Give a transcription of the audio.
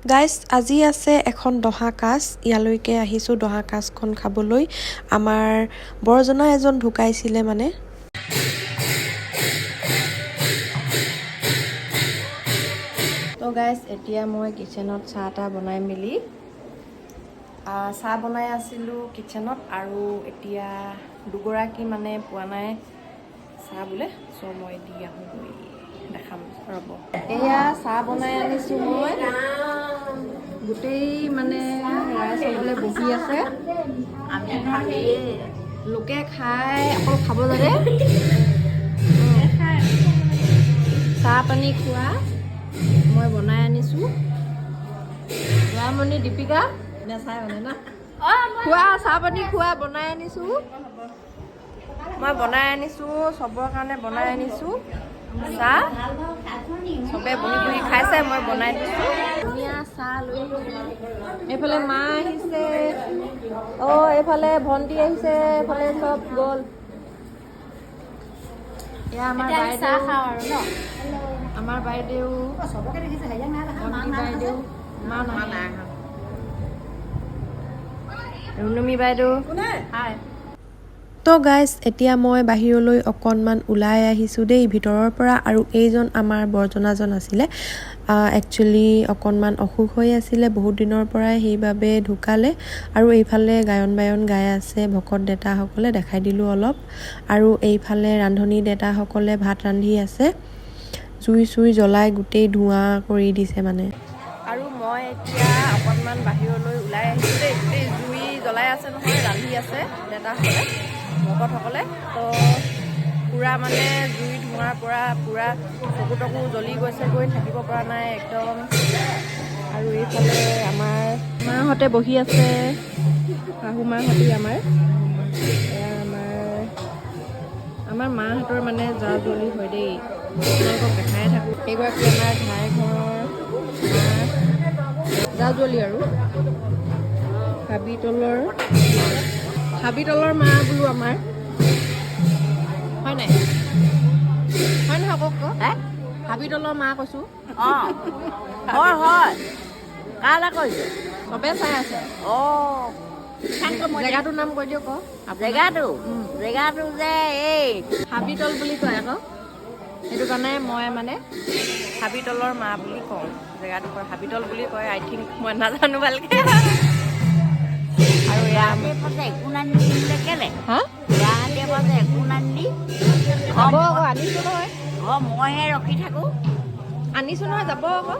guys আজি আছে এখন দহা কাজ ইয়ালৈকে আহিছোঁ দহা কাজখন খাবলৈ আমাৰ বৰজনা এজন ঢুকাইছিলে মানে তো গাইজ এতিয়া মই কিচেনত চাহ টা বনাই মেলি চাহ বনাই আছিলোঁ কিচেনত আৰু এতিয়া দুগৰাকী মানে পোৱা নাই চাহ বোলে চ' মই দি আহোঁগৈ দেখাম ৰ'ব এয়া চাহ বনাই আনিছোঁ মই গোটেই মানে ৰাইজ হ'বলৈ বহি আছে লোকে খাই অকল খাব লাগে চাহ পানী খোৱা মই বনাই আনিছোঁ ৰামণি দীপিকা নেচাই মানে না খোৱা চাহ পানী খোৱা বনাই আনিছোঁ মই বনাই আনিছোঁ চবৰ কাৰণে বনাই আনিছোঁ চাহ চবে বহি বহি খাইছে মই বনাই দিছোঁ ধুনীয়া চাহ লৈ এইফালে মা আহিছে এইফালে ভণ্টি আহিছে এইফালে চব গ'ল এয়া আমাৰ বাইদেউ আমাৰ বাইদেউ ভণ্টি বাইদেউ মা নাই ৰুণুমি বাইদেউ হাই তো গাইজ এতিয়া মই বাহিৰলৈ অকণমান ওলাই আহিছোঁ দেই ভিতৰৰ পৰা আৰু এইজন আমাৰ বৰজনাজন আছিলে একচুৱেলি অকণমান অসুখ হৈ আছিলে বহুত দিনৰ পৰাই সেইবাবে ঢুকালে আৰু এইফালে গায়ন বায়ন গাই আছে ভকত দেতাসকলে দেখাই দিলোঁ অলপ আৰু এইফালে ৰান্ধনী দেতাসকলে ভাত ৰান্ধি আছে জুই চুই জ্বলাই গোটেই ধোঁৱা কৰি দিছে মানে আৰু মই এতিয়া অকণমান বাহিৰলৈ ওলাই আহিছোঁ দেই গোটেই জুই জ্বলাই আছে নহয় ৰান্ধি আছে দেতাসকলে ভকতসকলে তো পূৰা মানে জুই ধোঁৱাৰ পৰা পূৰা চকু টকু জ্বলি গৈছেগৈ থাকিব পৰা নাই একদম আৰু এইফালে আমাৰ মাহঁতে বহি আছে শাহু মাহঁতে আমাৰ মাহঁতৰ মানে জা জ্বলি হয় দেই আপোনালোকক দেখাই থাকোঁ এইগৰাকী আমাৰ ঘাই ঘৰৰ জা জ্বলি আৰু হাবিতলৰ মা বোলো আমাৰ হয় নাই হয় নহয় কওক হাবিতলৰ মা কৈছোঁ হয় কালে কৈছে চবে চাই আছে জেগাটোৰ নাম কৈ দিয়ক জেগাটো যে এই হাবিতল বুলি কয় আকৌ সেইটো কাৰণে মই মানে হাবিতলৰ মা বুলি কওঁ জেগাটো কয় হাবিতল বুলি কয় আই থিংক মই নাজানো ভালকৈ আৰু গুৱাহাটীৰ পাছে একো নানিলে কেলে গুৱাহাটীৰ পাছে একো নানি যাব আকৌ আনিছোঁ নহয় মইহে ৰখি থাকোঁ আনিছোঁ নহয় যাব আকৌ